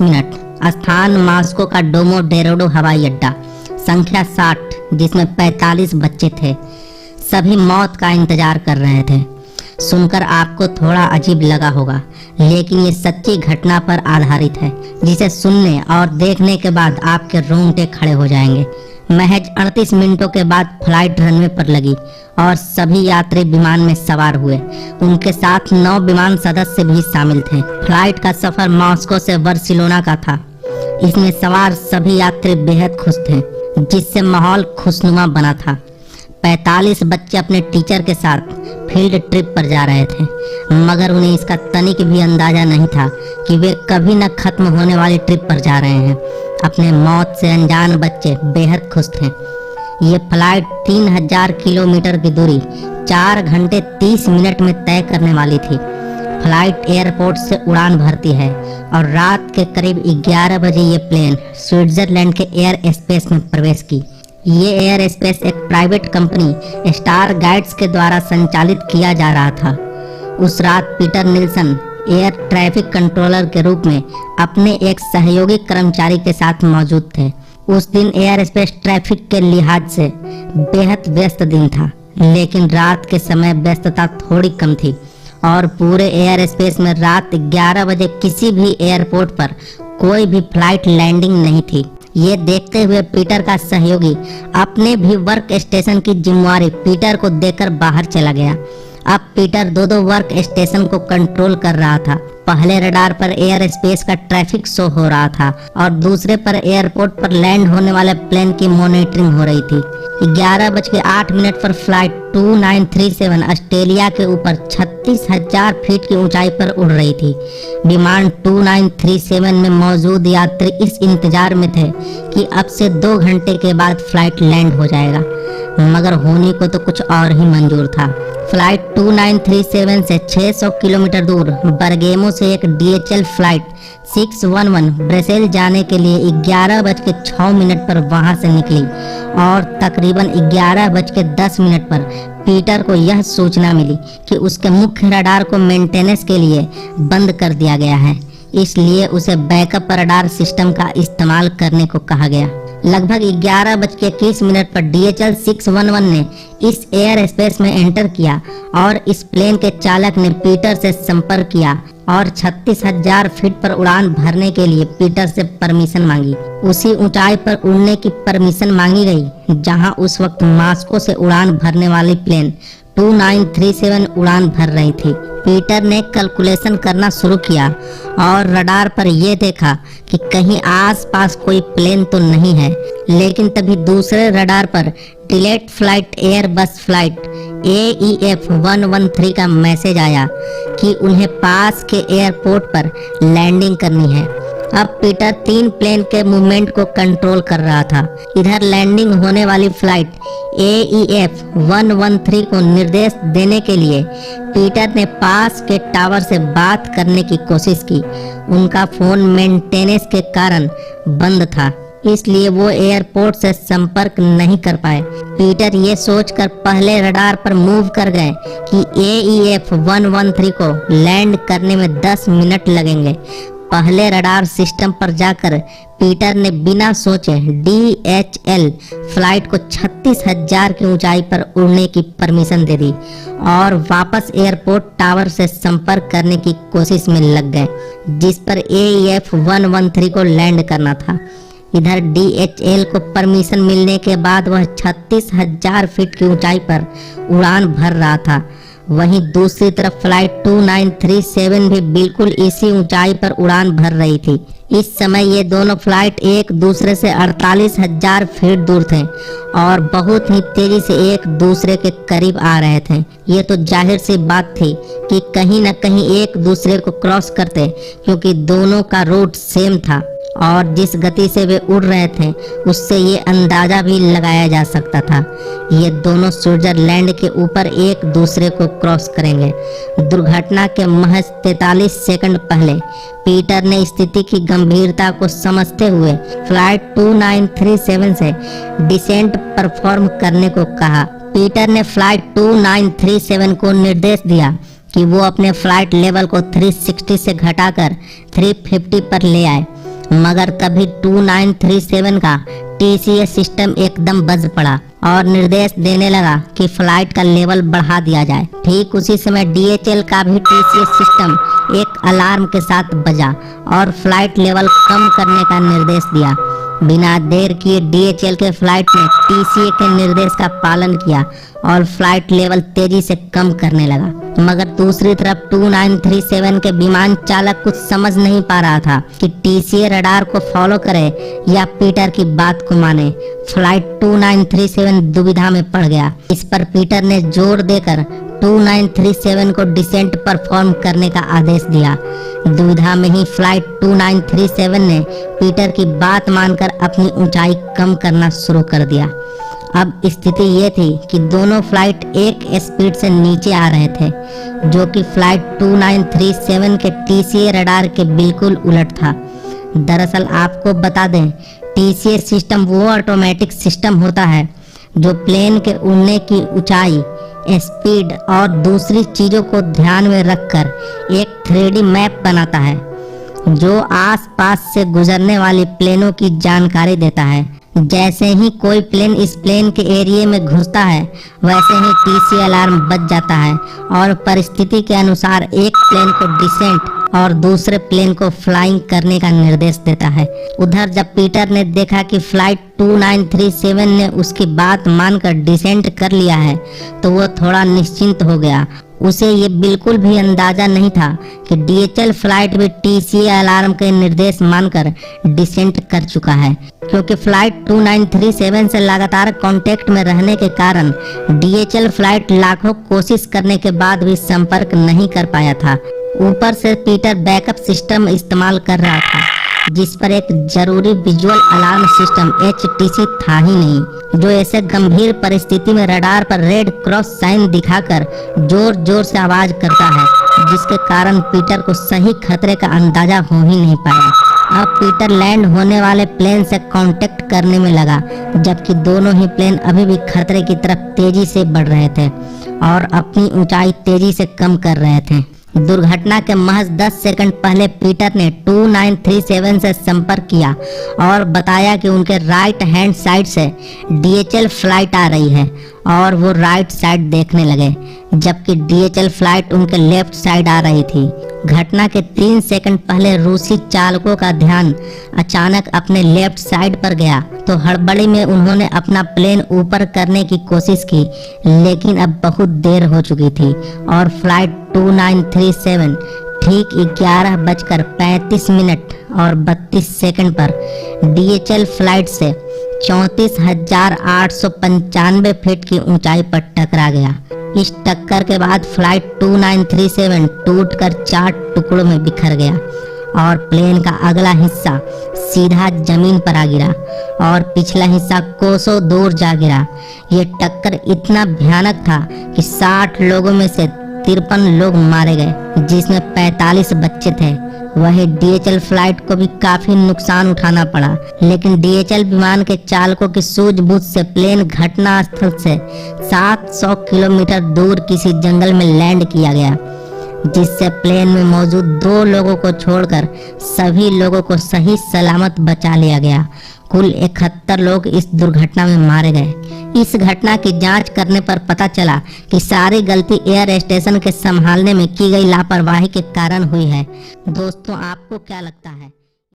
Minute. स्थान Moscow का डोमोडेरोडो हवाई अड्डा। संख्या 60, जिसमें 45 बच्चे थे। सभी मौत का इंतजार कर रहे थे। सुनकर आपको थोड़ा अजीब लगा होगा, लेकिन ये सच्ची घटना पर आधारित है, जिसे सुनने और देखने के बाद आपके रोंगटे खड़े हो जाएंगे। महज 38 मिनटों के बाद फ्लाइट रनवे पर लगी और सभी यात्री विमान में सवार हुए। उनके साथ 9 विमान सदस्य भी शामिल थे। फ्लाइट का सफर मॉस्को से बार्सिलोना का था। इसमें सवार सभी यात्री बेहद खुश थे, जिससे माहौल खुशनुमा बना था। 45 बच्चे अपने टीचर के साथ फील्ड ट्रिप पर जा रहे थे, मगर उन्हें इसका तनिक भी अंदाजा नहीं था कि वे कभी न खत्म होने वाली ट्रिप पर जा रहे हैं। अपने मौत से अनजान बच्चे बेहद खुश थे। ये फ्लाइट 3000 किलोमीटर की दूरी 4 घंटे 30 मिनट में तय करने वाली थी। फ्लाइट एयरपोर्ट से उड़ान भरती है और रात के करीब 11 बजे ये प्लेन स्विट्जरलैंड के एयर स्पेस में प्रवेश की। ये एयर स्पेस एक प्राइवेट कंपनी स्टार गाइड्स के द्वारा संचालित किया जा रहा था। उस रात Peter Nilsson air traffic controller के रूप में अपने एक सहयोगी कर्मचारी के साथ मौजूद थे। उस दिन एयर स्पेस ट्रैफिक के लिहाज से बेहद व्यस्त दिन था, लेकिन रात के समय व्यस्तता थोड़ी कम थी और पूरे एयर स्पेस में रात 11 बजे किसी भी एयरपोर्ट पर कोई भी फ्लाइट लैंडिंग नहीं थी। ये देखते हुए पीटर का सहयोगी अपने भी वर्क स्टेशन की जिम्मेवारी पीटर को देकर बाहर चला गया। अब पीटर दो वर्क स्टेशन को कंट्रोल कर रहा था। पहले रडार पर एयर स्पेस का ट्रैफिक शो हो रहा था और दूसरे पर एयरपोर्ट पर लैंड होने वाले प्लेन की मॉनिटरिंग हो रही थी। 11:08 पर फ्लाइट 2937 ऑस्ट्रेलिया के ऊपर 36,000 फीट की ऊंचाई पर उड़ रही थी। विमान 2937 में मौजूद यात्री इस इंतजार में थे कि अब से 2 घंटे के बाद फ्लाइट लैंड हो जाएगा, मगर होने को तो कुछ और ही मंजूर था। फ्लाइट 2937 से 600 किलोमीटर दूर बरगेमो से एक DHL फ्लाइट 611 ब्रसेल जाने के लिए 11:06 पर वहां से निकली और तकरीबन 11:10 पर पीटर को यह सूचना मिली कि उसके मुख्य रडार को मेंटेनेंस के लिए बंद कर दिया गया है, इसलिए उसे बैकअप रडार सिस्टम का इस्तेमाल करने को कहा गया। लगभग 11:21 पर DHL 611 ने इस एयर स्पेस में एंटर किया और इस प्लेन के चालक ने पीटर से संपर्क किया और 36,000 फीट पर उड़ान भरने के लिए पीटर से परमिशन मांगी। उसी ऊंचाई पर उड़ने की परमिशन मांगी गई जहां उस वक्त मास्को से उड़ान भरने वाली प्लेन 2937 उड़ान भर रही थी। पीटर ने कैलकुलेशन करना शुरू किया और रडार पर यह देखा कि कहीं आसपास कोई प्लेन तो नहीं है, लेकिन तभी दूसरे रडार पर delayed flight Airbus flight AEF 113 का मैसेज आया कि उन्हें पास के एयरपोर्ट पर लैंडिंग करनी है। अब पीटर 3 प्लेन के मूवमेंट को कंट्रोल कर रहा था। इधर लैंडिंग होने वाली फ्लाइट AEF 113 को निर्देश देने के लिए पीटर ने पास के टावर से बात करने की कोशिश की। उनका फोन मेंटेनेंस के कारण बंद था, इसलिए वो एयरपोर्ट से संपर्क नहीं कर पाए। पीटर ये सोचकर पहले रडार पर मूव कर गए कि AEF 113 को लैंड करने में 10 मिनट लगेंगे। पहले रडार सिस्टम पर जाकर पीटर ने बिना सोचे DHL फ्लाइट को 36,000 की ऊंचाई पर उड़ने की परमिशन दे दी और वापस एयरपोर्ट टावर से संपर्क करने की कोशिश में लग गए, जिस पर AEF 113 को लैंड करना था। इधर DHL को परमिशन मिलने के बाद वह 36,000 फीट की ऊंचाई पर उड़ान भर रहा था। वहीं दूसरी तरफ फ्लाइट 2937 भी बिल्कुल इसी ऊंचाई पर उड़ान भर रही थी। इस समय ये दोनों फ्लाइट एक दूसरे से 48,000 फीट दूर थे और बहुत ही तेजी से एक दूसरे के करीब आ रहे थे। ये तो जाहिर सी बात थी कि कहीं न कहीं एक दूसरे को क्रॉस करते, क्योंकि दोनों का रूट सेम था और जिस गति से वे उड़ रहे थे उससे ये अंदाजा भी लगाया जा सकता था ये दोनों स्विट्जरलैंड के ऊपर एक दूसरे को क्रॉस करेंगे। दुर्घटना के महज 43 सेकंड पहले पीटर ने स्थिति की गंभीरता को समझते हुए फ्लाइट 2937 से डिसेंट परफॉर्म करने को कहा। पीटर ने फ्लाइट 2937 को निर्देश दिया कि वो अपने फ्लाइट लेवल को 360 से घटाकर 350 पर ले आए। मगर तभी 2937 का टीसीएस सिस्टम एकदम बज पड़ा और निर्देश देने लगा कि फ्लाइट का लेवल बढ़ा दिया जाए। ठीक उसी समय डीएचएल का भी टीसीएस सिस्टम एक अलार्म के साथ बजा और फ्लाइट लेवल कम करने का निर्देश दिया। बिना देर किए डीएचएल के फ्लाइट ने टीसीए के निर्देश का पालन किया और फ्लाइट लेवल तेजी से कम करने लगा। मगर दूसरी तरफ 2937 के विमान चालक कुछ समझ नहीं पा रहा था कि टीसीए रडार को फॉलो करे या पीटर की बात को माने। फ्लाइट 2937 दुविधा में पड़ गया। इस पर पीटर ने जोर देकर 2937 को डिसेंट परफॉर्म करने का आदेश दिया। दुविधा में ही फ्लाइट 2937 ने पीटर की बात मानकर अपनी ऊंचाई कम करना शुरू कर दिया। अब स्थिति ये थी कि दोनों फ्लाइट एक स्पीड से नीचे आ रहे थे, जो कि फ्लाइट 2937 के टीसीए रडार के बिल्कुल उलट था। दरअसल आपको बता दें, टीसीए सिस्टम वो ऑटोमेटिक सिस्टम होता है जो प्लेन के उड़ने की ऊंचाई, स्पीड और दूसरी चीजों को ध्यान में रखकर एक 3D मैप बनाता है, जो आसपास से गुजरने वाली प्लेनों की जानकारी देता है। जैसे ही कोई प्लेन इस प्लेन के एरिया में घुसता है, वैसे ही टीसी अलार्म बज जाता है और परिस्थिति के अनुसार एक प्लेन को डिसेंट और दूसरे प्लेन को फ्लाइंग करने का निर्देश देता है। उधर जब पीटर ने देखा कि फ्लाइट 2937 ने उसकी बात मानकर डिसेंट कर लिया है, तो वो थोड़ा निश्चिंत हो गया। उसे ये बिल्कुल भी अंदाजा नहीं था कि डीएचएल फ्लाइट भी टीसीए अलार्म के निर्देश मानकर डिसेंट कर चुका है, क्योंकि फ्लाइट 2937 से लगातार कांटेक्ट में रहने के कारण डीएचएल फ्लाइट लाखों कोशिश करने के बाद भी संपर्क नहीं कर पाया था। ऊपर से पीटर बैकअप सिस्टम इस्तेमाल कर रहा था, जिस पर एक जरूरी विजुअल अलार्म सिस्टम एचटीसी था ही नहीं, जो ऐसे गंभीर परिस्थिति में रडार पर रेड क्रॉस साइन दिखाकर जोर जोर से आवाज करता है, जिसके कारण पीटर को सही खतरे का अंदाजा हो ही नहीं पाया। अब पीटर लैंड होने वाले प्लेन से कांटेक्ट करने में लगा, जबकि दोनों ही प्लेन अभी भी खतरे की तरफ तेजी से बढ़ रहे थे और अपनी ऊंचाई तेजी से कम कर रहे थे। दुर्घटना के महज 10 सेकंड पहले पीटर ने 2937 से संपर्क किया और बताया कि उनके राइट हैंड साइड से डीएचएल फ्लाइट आ रही है और वो राइट साइड देखने लगे, जबकि डीएचएल फ्लाइट उनके लेफ्ट साइड आ रही थी। घटना के 3 सेकंड पहले रूसी चालकों का ध्यान अचानक अपने लेफ्ट साइड पर गया, तो हड़बड़ी में उन्होंने अपना प्लेन ऊपर करने की कोशिश की, लेकिन अब बहुत देर हो चुकी थी और फ्लाइट 2937 ठीक 11:35 और 32 सेकंड पर डीएचएल फ्लाइट से 34,895 फीट की ऊंचाई पर टकरा गया। इस टक्कर के बाद फ्लाइट 2937 टूटकर 4 टुकड़ों में बिखर गया और प्लेन का अगला हिस्सा सीधा जमीन पर आ गिरा और पिछला हिस्सा कोसों दूर जा गिरा। ये टक्कर इतना भयानक था कि 60 लोगों में से 53 लोग मारे गए, जिसमें 45 बच्चे थे। वहीं डीएचएल फ्लाइट को भी काफी नुकसान उठाना पड़ा, लेकिन डीएचएल विमान के चालकों की सूझबूझ से प्लेन घटना स्थल से 700 किलोमीटर दूर किसी जंगल में लैंड किया गया, जिससे प्लेन में मौजूद 2 लोगों को छोड़कर सभी लोगों को सही सलामत बचा लिया गया। कुल 71 लोग इस दुर्घटना में मारे गए। इस घटना की जांच करने पर पता चला कि सारी गलती एयर स्टेशन के संभालने में की गई लापरवाही के कारण हुई है। दोस्तों, आपको क्या लगता है?